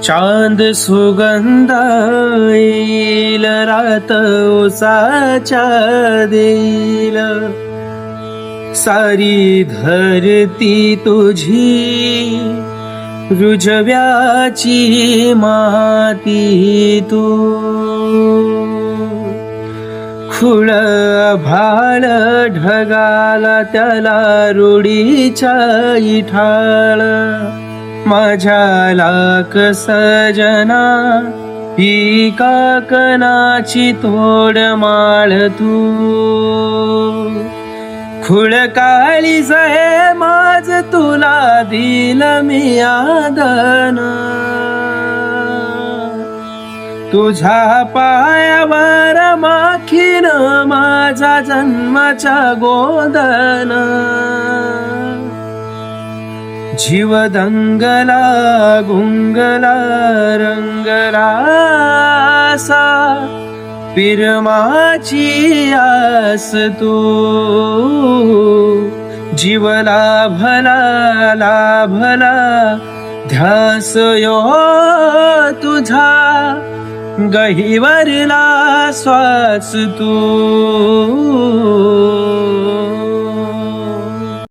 चांद सुगंध येईल रात उसाच्या देईल सारी धरती तुझी रुजव्याची माती तू खुळ भाळ ढगाला त्याला रुडीच्या इठाळ माझ्या लाख सजना ही काकणाची तोड माळ तू खुळ काळीज हे माझ तुला दिल मी आदन तुझ्या पायावर माखीन माझा जन्माचा गोंधन जीव दंगला गुंगला रंगला सा पिरमाची आस तू जीव लाभला ध्यास यो तुझा गहिवरला श्वास तू